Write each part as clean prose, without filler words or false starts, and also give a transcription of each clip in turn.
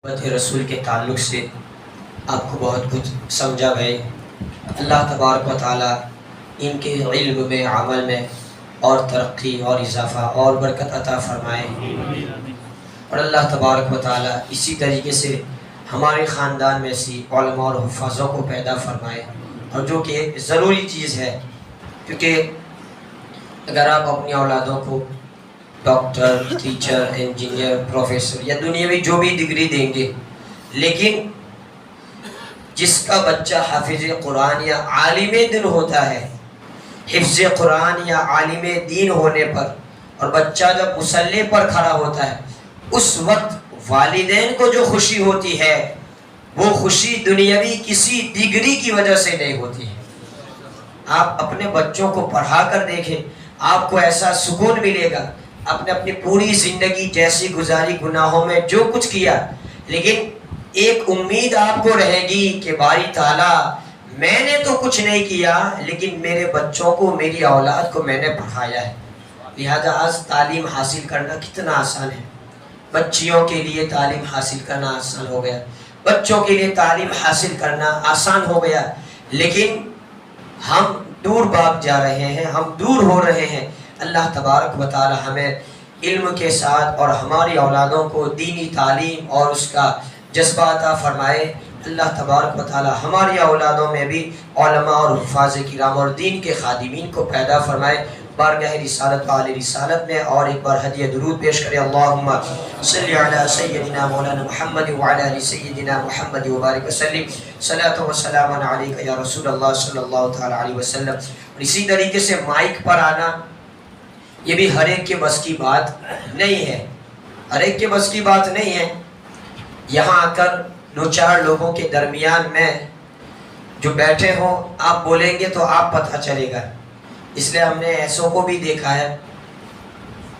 رسول کے تعلق سے آپ کو بہت کچھ سمجھا گئے۔ اللہ تبارک و تعالیٰ ان کے علم میں، عمل میں اور ترقی اور اضافہ اور برکت عطا فرمائے، اور اللہ تبارک و تعالیٰ اسی طریقے سے ہمارے خاندان میں سی علماء اور حفاظوں کو پیدا فرمائے، اور جو کہ ایک ضروری چیز ہے، کیونکہ اگر آپ اپنی اولادوں کو ڈاکٹر، ٹیچر، انجینئر، پروفیسر یا دنیاوی جو بھی ڈگری دیں گے، لیکن جس کا بچہ حافظ قرآن یا عالم دین ہوتا ہے، حفظ قرآن یا عالم دین ہونے پر، اور بچہ جب مصلی پر کھڑا ہوتا ہے، اس وقت والدین کو جو خوشی ہوتی ہے وہ خوشی دنیاوی کسی ڈگری کی وجہ سے نہیں ہوتی ہے۔ آپ اپنے بچوں کو پڑھا کر دیکھیں، آپ کو ایسا سکون ملے گا۔ آپ نے اپنی پوری زندگی جیسی گزاری، گناہوں میں جو کچھ کیا، لیکن ایک امید آپ کو رہے گی کہ باری تعالیٰ میں نے تو کچھ نہیں کیا، لیکن میرے بچوں کو، میری اولاد کو میں نے پڑھایا ہے۔ لہذا آج تعلیم حاصل کرنا کتنا آسان ہے، بچیوں کے لیے تعلیم حاصل کرنا آسان ہو گیا، بچوں کے لیے تعلیم حاصل کرنا آسان ہو گیا، لیکن ہم دور بھاگ جا رہے ہیں، ہم دور ہو رہے ہیں۔ اللہ تبارک و تعالی ہمیں علم کے ساتھ اور ہماری اولادوں کو دینی تعلیم اور اس کا جذبہ عطا فرمائے۔ اللہ تبارک و تعالی ہماری اولادوں میں بھی علماء اور حفاظ کرام اور دین کے خادمین کو پیدا فرمائے۔ بارگاہ رسالت و آل رسالت میں اور ایک بار ہدیہ درود پیش کرے۔ اللہم صلی علی سیدنا مولانا محمد وعلی آل سیدنا محمد وبارک وسلم، صلاۃ و سلام علیک یا رسول اللہ صلی اللہ تعالی علیہ وسلم۔ اور اسی طریقے سے مائک پر آنا یہ بھی ہر ایک کے بس کی بات نہیں ہے، ہر ایک کے بس کی بات نہیں ہے۔ یہاں آ کر دو چار لوگوں کے درمیان میں جو بیٹھے ہوں، آپ بولیں گے تو آپ پتہ چلے گا۔ اس لیے ہم نے ایسوں کو بھی دیکھا ہے،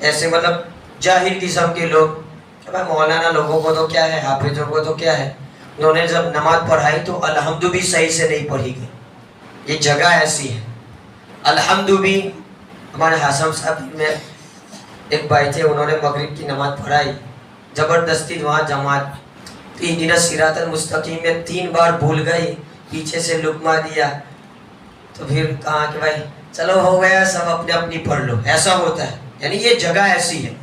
ایسے مطلب جاہل قسم کے لوگ کہ بھائی مولانا لوگوں کو تو کیا ہے، حافظوں کو تو کیا ہے، انہوں نے جب نماز پڑھائی تو الحمد بھی صحیح سے نہیں پڑھی گئی۔ یہ جگہ ایسی ہے، الحمد بھی۔ ہمارے حسن صاحب میں ایک بھائی تھے، انہوں نے مغرب کی نماز پڑھائی، زبردستی وہاں جماعت، اہدنا الصراط المستقیم میں 3 بار بھول گئی، پیچھے سے لقمہ دیا، تو پھر کہا کہ بھائی چلو ہو گیا، سب اپنے اپنی پڑھ لو۔ ایسا ہوتا ہے، یعنی یہ جگہ ایسی ہے۔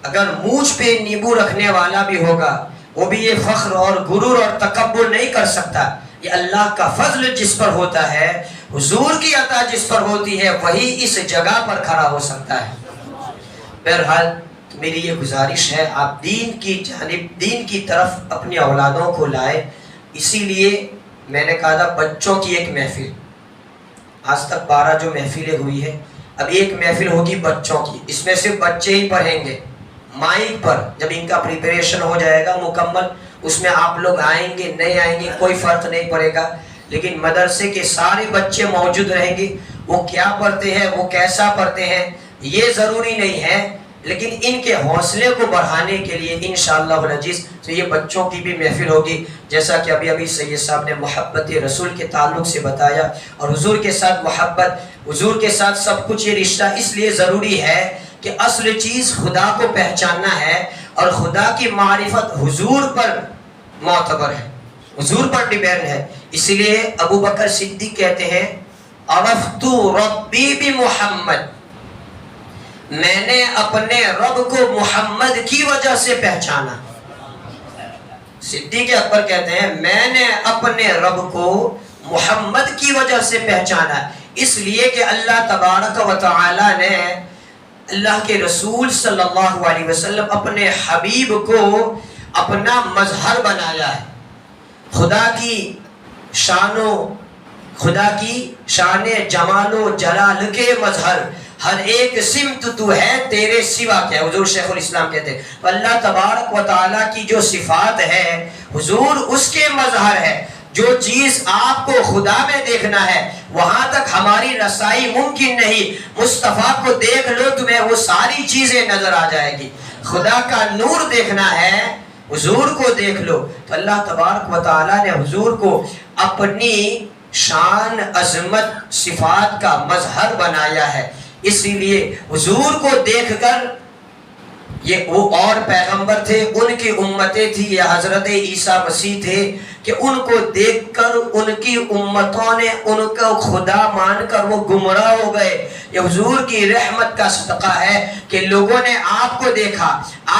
اگر مونچھ پہ نیبو رکھنے والا بھی ہوگا، وہ بھی یہ فخر اور غرور اور تکبر نہیں کر سکتا۔ یہ اللہ کا فضل جس پر ہوتا ہے، حضور کی عطا جس پر ہوتی ہے، وہی اس جگہ پر کھڑا ہو سکتا ہے۔ بہرحال میری یہ گزارش ہے، آپ دین کی جانب، دین کی طرف اپنی اولادوں کو لائے۔ اسی لیے میں نے کہا تھا بچوں کی ایک محفل، آج تک 12 جو محفلیں ہوئی ہیں، اب ایک محفل ہوگی بچوں کی، اس میں صرف بچے ہی پڑھیں گے مائک پر۔ جب ان کا پریپریشن ہو جائے گا مکمل، اس میں آپ لوگ آئیں گے نہیں آئیں گے کوئی فرق نہیں پڑے گا، لیکن مدرسے کے سارے بچے موجود رہیں گے۔ وہ کیا پڑھتے ہیں، وہ کیسا پڑھتے ہیں، یہ ضروری نہیں ہے، لیکن ان کے حوصلے کو بڑھانے کے لیے انشاءاللہ العزیز تو یہ بچوں کی بھی محفل ہوگی، جیسا کہ ابھی سید صاحب نے محبت رسول کے تعلق سے بتایا، اور حضور کے ساتھ محبت، حضور کے ساتھ سب کچھ، یہ رشتہ اس لیے ضروری ہے کہ اصل چیز خدا کو پہچاننا ہے، اور خدا کی معرفت حضور پر معتبر ہے، حضور پر ڈیپینڈ ہے۔ اس لیے ابو بکر صدیق کہتے ہیں عرفت ربی بمحمد، میں نے اپنے رب کو محمد کی وجہ سے پہچانا۔ صدیق اکبر کہتے ہیں میں نے اپنے رب کو محمد کی وجہ سے پہچانا، اس لیے کہ اللہ تبارک و تعالی نے، اللہ کے رسول صلی اللہ علیہ وسلم اپنے حبیب کو اپنا مظہر بنایا ہے۔ خدا کی شان جمال و جلال کے مظہر، ہر ایک سمت تو ہے تیرے سوا کیا، حضور شیخ الاسلام کہتے ہیں۔ اللہ تبارک و تعالیٰ کی جو صفات ہے، حضور اس کے مظہر ہے۔ جو چیز آپ کو خدا میں دیکھنا ہے، وہاں تک ہماری رسائی ممکن نہیں۔ مصطفیٰ کو دیکھ لو، تمہیں وہ ساری چیزیں نظر آ جائے گی۔ خدا کا نور دیکھنا ہے، حضور کو دیکھ لو۔ تو اللہ تبارک و تعالیٰ نے حضور کو اپنی شان، عظمت، صفات کا مظہر بنایا ہے۔ اسی لیے حضور کو دیکھ کر یہ وہ اور پیغمبر تھے، ان کی امتیں تھی، یہ حضرت عیسیٰ مسیح تھے کہ ان کو دیکھ کر ان کی امتوں نے ان کو خدا مان کر وہ گمراہ ہو گئے۔ یہ حضور کی رحمت کا صدقہ ہے کہ لوگوں نے آپ کو دیکھا،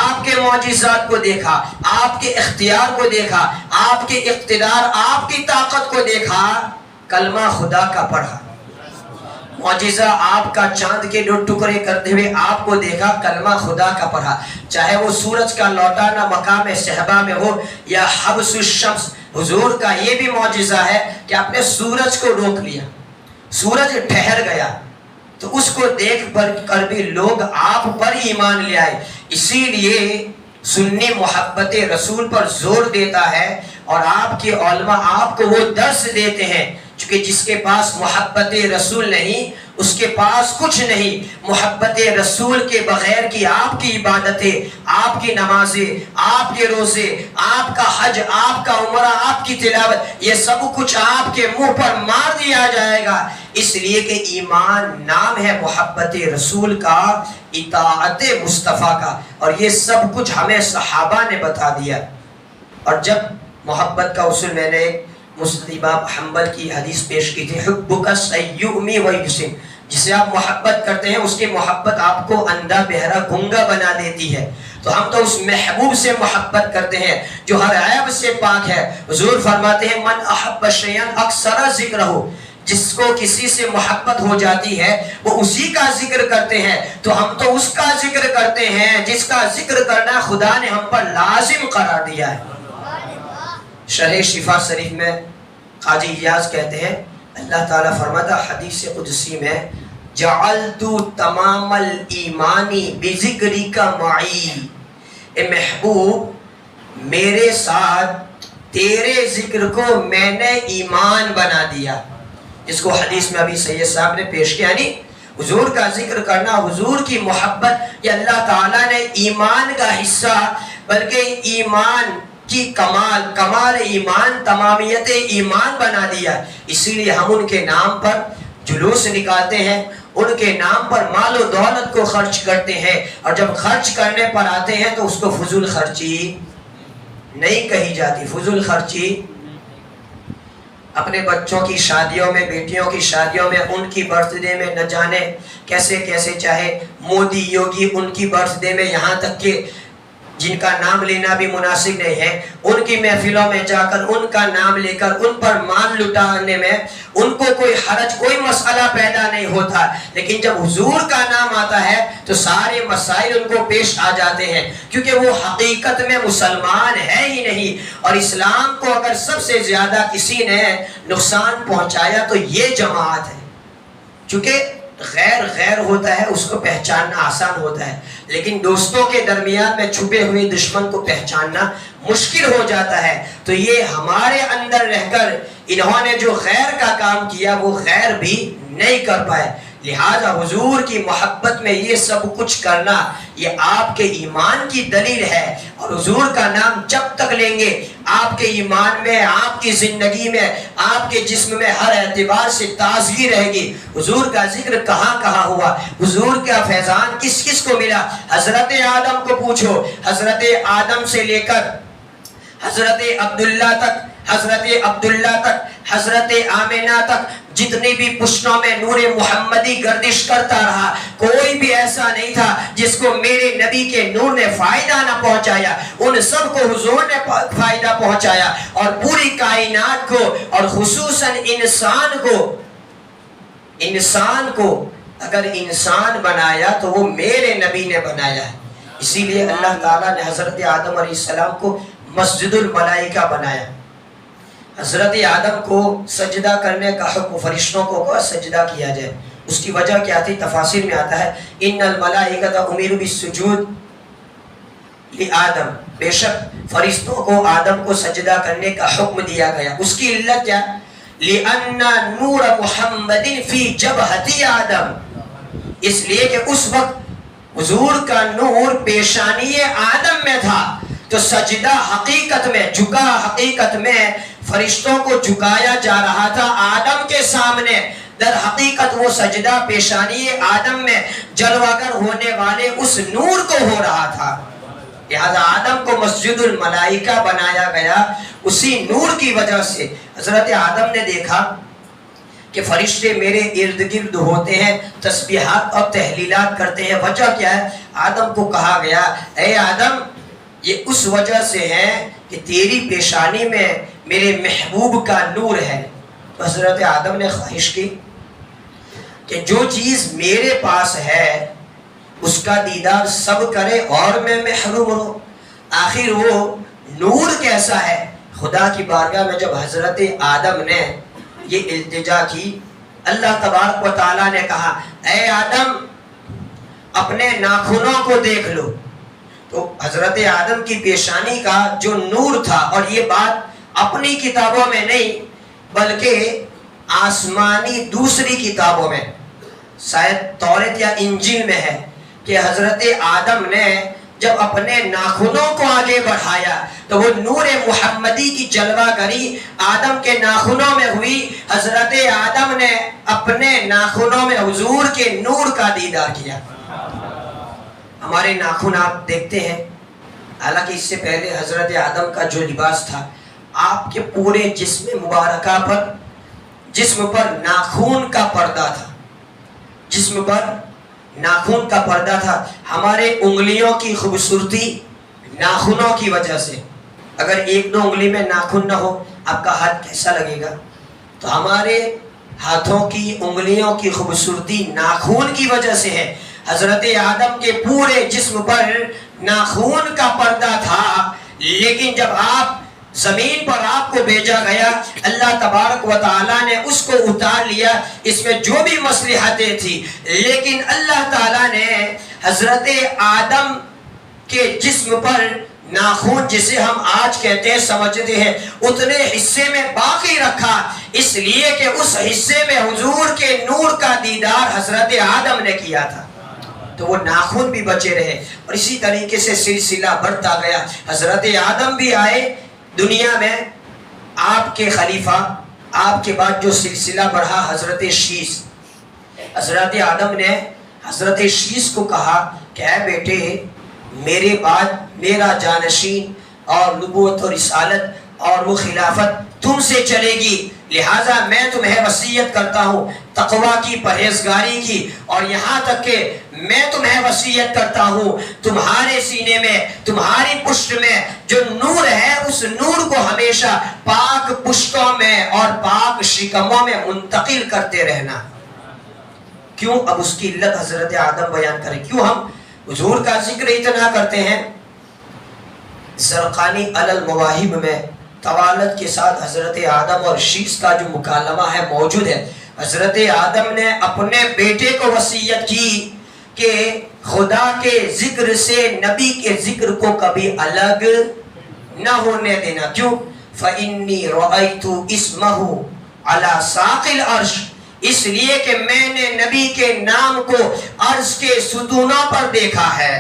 آپ کے معجزات کو دیکھا، آپ کے اختیار کو دیکھا، آپ کے اقتدار، آپ کی طاقت کو دیکھا، کلمہ خدا کا پڑھا، معجزہ آپ کا چاند کے 2 ٹکڑے کرتے ہوئے آپ کو دیکھا، کلمہ خدا کا پڑھا، چاہے وہ سورج کا لوٹانا مقام صحبہ میں ہو یا حبس الشمس۔ حضور کا یہ بھی معجزہ ہے کہ آپ نے سورج کو روک لیا، سورج ٹھہر گیا، تو اس کو دیکھ کر بھی لوگ آپ پر ایمان لے آئے۔ اسی لیے سنی محبت رسول پر زور دیتا ہے، اور آپ کے علماء آپ کو وہ درس دیتے ہیں، چونکہ جس کے پاس محبت رسول نہیں اس کے پاس کچھ نہیں۔ محبت رسول کے بغیر کی آپ کی عبادتیں، آپ کی نمازیں، آپ کے روزے، آپ کا حج، آپ کا عمرہ، آپ کی تلاوت، یہ سب کچھ آپ کے منہ پر مار دیا جائے گا، اس لیے کہ ایمان نام ہے محبت رسول کا، اطاعت مصطفیٰ کا، اور یہ سب کچھ ہمیں صحابہ نے بتا دیا۔ اور جب محبت کا اصول میں نے مسلم حنبل کی حدیث پیش کی تھی، حبک سیؤمی ویسم، جسے آپ محبت کرتے ہیں اس کی محبت آپ کو اندھا بہرا گنگا بنا دیتی ہے، تو ہم تو اس محبوب سے محبت کرتے ہیں جو ہر عیب سے پاک ہے۔ حضور فرماتے ہیں من احب شیئا اکثر ذکرہ، جس کو کسی سے محبت ہو جاتی ہے وہ اسی کا ذکر کرتے ہیں، تو ہم تو اس کا ذکر کرتے ہیں جس کا ذکر کرنا خدا نے ہم پر لازم قرار دیا ہے۔ شرح شفا شریف میں قاضی ایاز کہتے ہیں، اللہ تعالیٰ فرماتا حدیث قدسی میں، جعلت تمام الایمانی بذکرک معی، اے محبوب میرے ساتھ تیرے ذکر کو میں نے ایمان بنا دیا، جس کو حدیث میں ابھی سید صاحب نے پیش کیا، یعنی حضور کا ذکر کرنا، حضور کی محبت، یہ اللہ تعالیٰ نے ایمان کا حصہ، بلکہ ایمان کی کمال ایمان، تمامیت ایمان بنا دیا۔ اسی لیے ہم ان کے نام پر جلوس نکالتے ہیں، ان کے نام پر مال و دولت کو خرچ کرتے ہیں، اور جب خرچ کرنے پر آتے ہیں تو اس کو فضول خرچی نہیں کہی جاتی۔ فضول خرچی اپنے بچوں کی شادیوں میں، بیٹیوں کی شادیوں میں، ان کی برتھ ڈے میں نہ جانے کیسے کیسے، چاہے مودی یوگی ان کی برتھ ڈے میں، یہاں تک کہ جن کا نام لینا بھی مناسب نہیں ہے، ان کی محفلوں میں جا کر ان کا نام لے کر ان پر مال لٹانے میں ان کو کوئی حرج، کوئی مسئلہ پیدا نہیں ہوتا، لیکن جب حضور کا نام آتا ہے تو سارے مسائل ان کو پیش آ جاتے ہیں، کیونکہ وہ حقیقت میں مسلمان ہے ہی نہیں، اور اسلام کو اگر سب سے زیادہ کسی نے نقصان پہنچایا تو یہ جماعت ہے، چونکہ غیر ہوتا ہے اس کو پہچاننا آسان ہوتا ہے، لیکن دوستوں کے درمیان میں چھپے ہوئے دشمن کو پہچاننا مشکل ہو جاتا ہے، تو یہ ہمارے اندر رہ کر انہوں نے جو خیر کا کام کیا وہ خیر بھی نہیں کر پائے، لہذا حضور کی محبت میں یہ سب کچھ کرنا یہ آپ کے ایمان کی دلیل ہے، اور حضور کا نام جب تک لیں گے آپ کے ایمان میں، آپ کی زندگی میں، آپ کے جسم میں ہر اعتبار سے تازگی رہے گی۔ حضور کا ذکر کہاں کہاں ہوا، حضور کا فیضان کس کس کو ملا، حضرت آدم کو پوچھو، حضرت آدم سے لے کر حضرت عبداللہ تک، حضرت عبداللہ تک، حضرت آمینہ تک، جتنی بھی پشتوں میں نور محمدی گردش کرتا رہا، کوئی بھی ایسا نہیں تھا جس کو میرے نبی کے نور نے فائدہ نہ پہنچایا، ان سب کو حضور نے فائدہ پہنچایا، اور پوری کائنات کو، اور خصوصاً انسان کو اگر انسان بنایا تو وہ میرے نبی نے بنایا ہے۔ اسی لیے اللہ تعالیٰ نے حضرت آدم علیہ السلام کو مسجد الملائکہ بنایا، حضرت آدم کو سجدہ کرنے کا حکم فرشتوں کو سجدہ کیا جائے، اس کی وجہ کیا تھی؟ تفاسیر میں آتا ہے ان الملائکۃ امروا بالسجود لآدم، بے شک فرشتوں کو آدم کو سجدہ کرنے کا حکم دیا گیا، اس کی علت کیا؟ لأن نور محمد فی جبہۃ آدم، اس لیے کہ اس وقت حضور کا نور پیشانی آدم میں تھا، تو سجدہ حقیقت میں، جھکا حقیقت میں فرشتوں کو جھکایا جا رہا تھا آدم کے سامنے، در حقیقت وہ سجدہ پیشانی آدم میں جلوگر ہونے والے اس نور کو ہو رہا تھا، لہذا آدم کو مسجد الملائکہ بنایا گیا اسی نور کی وجہ سے۔ حضرت آدم نے دیکھا کہ فرشتے میرے ارد گرد ہوتے ہیں، تسبیحات اور تحلیلات کرتے ہیں، وجہ کیا ہے؟ آدم کو کہا گیا اے آدم یہ اس وجہ سے ہے کہ تیری پیشانی میں میرے محبوب کا نور ہے۔ تو حضرت آدم نے خواہش کی کہ جو چیز میرے پاس ہے اس کا دیدار سب کرے اور میں محروم ہوں، آخر وہ نور کیسا ہے؟ خدا کی بارگاہ میں جب حضرت آدم نے یہ التجا کی، اللہ تبارک و تعالیٰ نے کہا اے آدم اپنے ناخنوں کو دیکھ لو۔ تو حضرت آدم کی پیشانی کا جو نور تھا، اور یہ بات اپنی کتابوں میں نہیں بلکہ آسمانی دوسری کتابوں میں، شاید توریت یا انجیل میں ہے کہ حضرت آدم نے جب اپنے ناخنوں کو آگے بڑھایا تو وہ نور محمدی کی جلوہ گری آدم کے ناخنوں میں ہوئی۔ حضرت آدم نے اپنے ناخنوں میں حضور کے نور کا دیدار کیا۔ ہمارے ناخن آپ دیکھتے ہیں، حالانکہ اس سے پہلے حضرت آدم کا جو لباس تھا، آپ کے پورے جسم مبارکہ پر، جسم پر ناخون کا پردہ تھا، جسم پر ناخون کا پردہ تھا۔ ہمارے انگلیوں کی خوبصورتی ناخنوں کی وجہ سے، اگر ایک دو انگلی میں ناخن نہ ہو آپ کا ہاتھ کیسا لگے گا؟ تو ہمارے ہاتھوں کی انگلیوں کی خوبصورتی ناخون کی وجہ سے ہے۔ حضرت آدم کے پورے جسم پر ناخون کا پردہ تھا، لیکن جب آپ زمین پر آپ کو بھیجا گیا، اللہ تبارک و تعالیٰ نے اس کو اتار لیا۔ اس میں جو بھی مصلحتیں تھی، لیکن اللہ تعالیٰ نے حضرت آدم کے جسم پر ناخن، جسے ہم آج کہتے ہیں سمجھتے ہیں، اتنے حصے میں باقی رکھا، اس لیے کہ اس حصے میں حضور کے نور کا دیدار حضرت آدم نے کیا تھا، تو وہ ناخن بھی بچے رہے۔ اور اسی طریقے سے سلسلہ بڑھتا گیا۔ حضرت آدم بھی آئے دنیا میں، آپ کے خلیفہ، آپ کے بعد جو سلسلہ بڑھا حضرت شیس، حضرت آدم نے حضرت شیس کو کہا کہ اے بیٹے میرے بعد میرا جانشین اور نبوت اور رسالت اور وہ خلافت تم سے چلے گی، لہٰذا میں تمہیں وصیت کرتا ہوں تقویٰ کی، پرہیزگاری کی، اور یہاں تک کہ میں تمہیں وصیت کرتا ہوں تمہارے سینے میں، تمہاری پشت میں جو نور ہے اس نور کو ہمیشہ پاک پشتوں میں اور پاک شکموں میں منتقل کرتے رہنا۔ کیوں؟ اب اس کی علت حضرت آدم بیان کریں۔ کیوں ہم حضور کا ذکر اتنا کرتے ہیں؟ زرقانی علی المواہب میں طوالت کے ساتھ حضرت آدم اور شیس کا جو مکالمہ ہے موجود ہے۔ حضرت آدم نے اپنے بیٹے کو وصیت کی کہ خدا کے ذکر سے نبی کے ذکر کو کبھی الگ نہ ہونے دینا۔ کیوں؟ فَإِنِّي رَأَيْتُ اسْمَهُ عَلَى سَاقِ الْعَرْشِ، اس لیے کہ میں نے نبی کے نام کو عرش کے ستونوں پر دیکھا ہے۔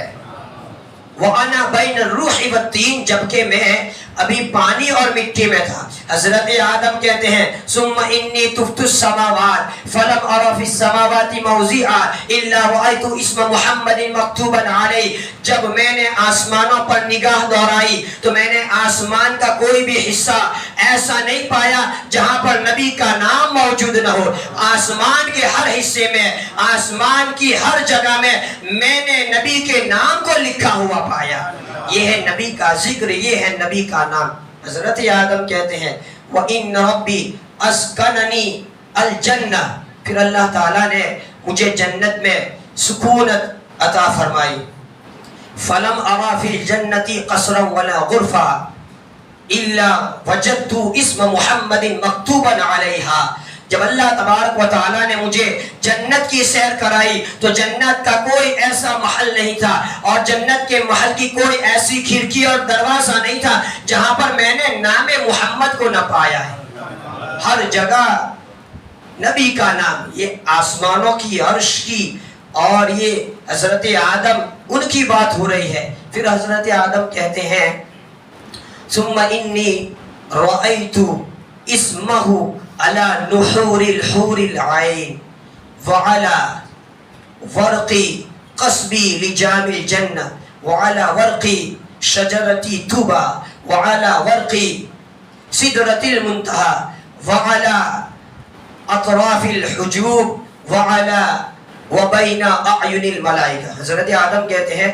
وَأَنَا بَيْنَ الرُّوحِ وَالطِّينِ، جبکہ میں ابھی پانی اور مٹی میں تھا۔ حضرت آدم کہتے ہیں ثُمَّ إِنِّي تُفْتُ السَّمَاوَاتِ فَلَمْ أَرَ فِي السَّمَاوَاتِ مَوْضِعًا إِلَّا رَأَيْتُ اسْمَ مُحَمَّدٍ مَكْتُوبًا عَلَيْهِ، جب میں نے آسمانوں پر نگاہ دوڑائی تو میں نے آسمان کا کوئی بھی حصہ ایسا نہیں پایا جہاں پر نبی کا نام موجود نہ ہو۔ آسمان کے ہر حصے میں، آسمان کی ہر جگہ میں میں نے نبی کے نام کو لکھا ہوا پایا۔ یہ ہے نبی کا ذکر، یہ ہے نبی کا نام۔ حضرت آدم کہتے ہیں وَإِنَّ رَبِّي أَسْكَنَنِي الْجَنَّةِ، پھر اللہ تعالیٰ نے مجھے جنت میں سکونت عطا فرمائی۔ فَلَمْ أَرَى فِي الْجَنَّةِ قَصْرًا وَلَا غُرْفًا إِلَّا وَجَدْتُ اسْمَ مُحَمَّدٍ مَكْتُوبًا عَلَيْهَا، جب اللہ تبارک و تعالیٰ نے مجھے جنت کی سیر کرائی تو جنت کا کوئی ایسا محل نہیں تھا، اور جنت کے محل کی کوئی ایسی کھڑکی اور دروازہ نہیں تھا جہاں پر میں نے نام محمد کو نہ پایا ہے۔ ہر جگہ نبی کا نام، یہ آسمانوں کی، عرش کی، اور یہ حضرت آدم ان کی بات ہو رہی ہے۔ پھر حضرت آدم کہتے ہیں ثم انی رأیت اسمہ علی نحور الحور العین وعلی ورقی قصبی لجام الجنہ وعلی ورقی شجرتی طوبی وعلی ورقی سدرۃ المنتہی وعلی اطراف الحجوب وعلی وبین اعین الملائکہ. حضرت آدم کہتے ہیں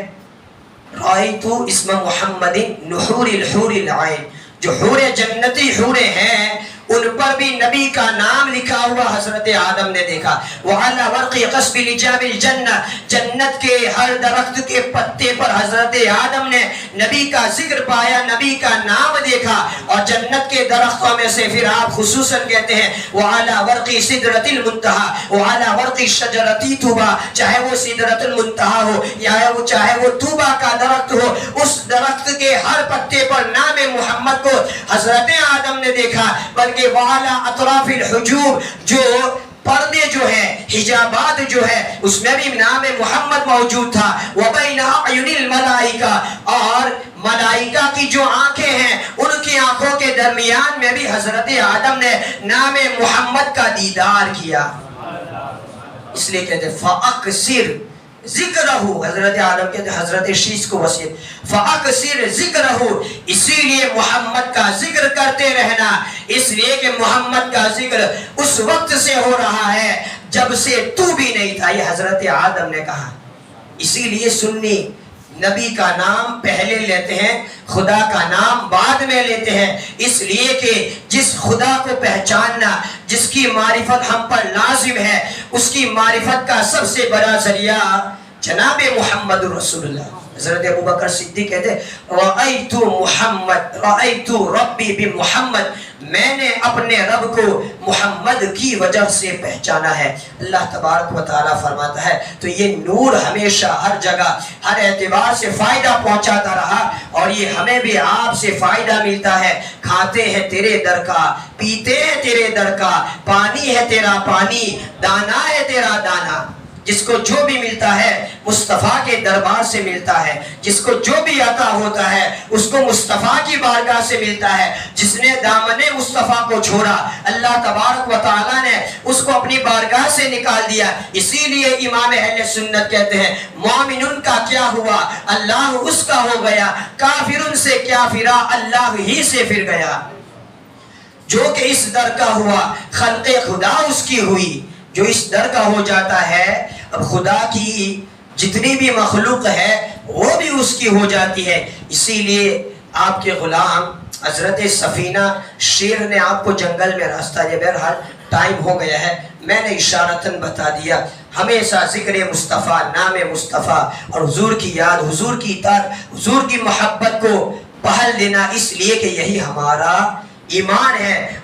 رأیت اسم محمد نحور الحور العین، جو حور جنتی حوریں ہیں ان پر بھی نبی کا نام لکھا ہوا حضرت آدم نے دیکھا. وعلی ورق قصب لجام الجنہ، جنت کے ہر درخت کے پتے پر حضرت آدم نے نبی کا ذکر پایا، نبی کا نام دیکھا. اور جنت کے درختوں میں سے پھر آپ خصوصاً کہتے ہیں وعلی ورق سدرۃ المنتہی وعلی ورق شجرۃ طوبی، چاہے وہ سدرۃ المنتہی ہو یا چاہے وہ طوبی کا درخت ہو، اس درخت کے ہر پتے پر نام محمد کو حضرت آدم نے دیکھا. بلکہ وعلی اطراف الحجوب، جو پردے جو ہیں، حجابات جو ہے، اس میں بھی نام محمد موجود تھا. وبین اعین الملائکہ، اور ملائکہ کی جو آنکھیں ہیں ان کی آنکھوں کے درمیان میں بھی حضرت آدم نے نام محمد کا دیدار کیا. اس لیے کہتے ہیں فاکثر ذکرہ، حضرت آدم کہتے ہیں حضرت شیش کو وصیت فاکثر ذکرہ، اسی لیے محمد کا ذکر کرتے رہنا. اس لیے کہ محمد کا ذکر اس وقت سے ہو رہا ہے جب سے تو بھی نہیں تھا، یہ حضرت آدم نے کہا. اسی لیے سنی نبی کا نام پہلے لیتے ہیں، خدا کا نام بعد میں لیتے ہیں. اس لیے کہ جس خدا کو پہچاننا، جس کی معرفت ہم پر لازم ہے، اس کی معرفت کا سب سے بڑا ذریعہ جناب محمد رسول اللہ. حضرت ابوبکر صدیق کہتے ہیں رأیت محمد رأیت ربی بمحمد، میں نے اپنے رب کو محمد کی وجہ سے پہچانا ہے. اللہ تبارک و تعالیٰ فرماتا ہے تو یہ نور ہمیشہ ہر جگہ ہر اعتبار سے فائدہ پہنچاتا رہا، اور یہ ہمیں بھی آپ سے فائدہ ملتا ہے. کھاتے ہیں تیرے در کا، پیتے ہیں تیرے در کا، پانی ہے تیرا پانی، دانا ہے تیرا دانا. جس کو جو بھی ملتا ہے مصطفیٰ کے دربار سے ملتا ہے، جس کو جو بھی عطا ہوتا ہے اس کو مصطفیٰ کی بارگاہ سے ملتا ہے. جس نے دامن مصطفیٰ کو چھوڑا، اللہ تبارک و تعالیٰ نے اس کو اپنی بارگاہ سے نکال دیا. اسی لیے امام اہل سنت کہتے ہیں مومن کا کیا ہوا اللہ اس کا ہو گیا، کافر سے کیا پھرا اللہ ہی سے پھر گیا. جو کہ اس در کا ہوا خلق خدا اس کی ہوئی. جو اس در کا ہو جاتا ہے اب خدا کی جتنی بھی مخلوق ہے وہ بھی اس کی ہو جاتی ہے. اسی لیے آپ کے غلام حضرت سفینہ شیر نے آپ کو جنگل میں راستہ دیا. بہرحال ٹائم ہو گیا ہے، میں نے اشارتاً بتا دیا. ہمیشہ ذکر مصطفیٰ، نام مصطفیٰ اور حضور کی یاد، حضور کی اطاعت، حضور کی محبت کو پہل دینا، اس لیے کہ یہی ہمارا ایمان ہے.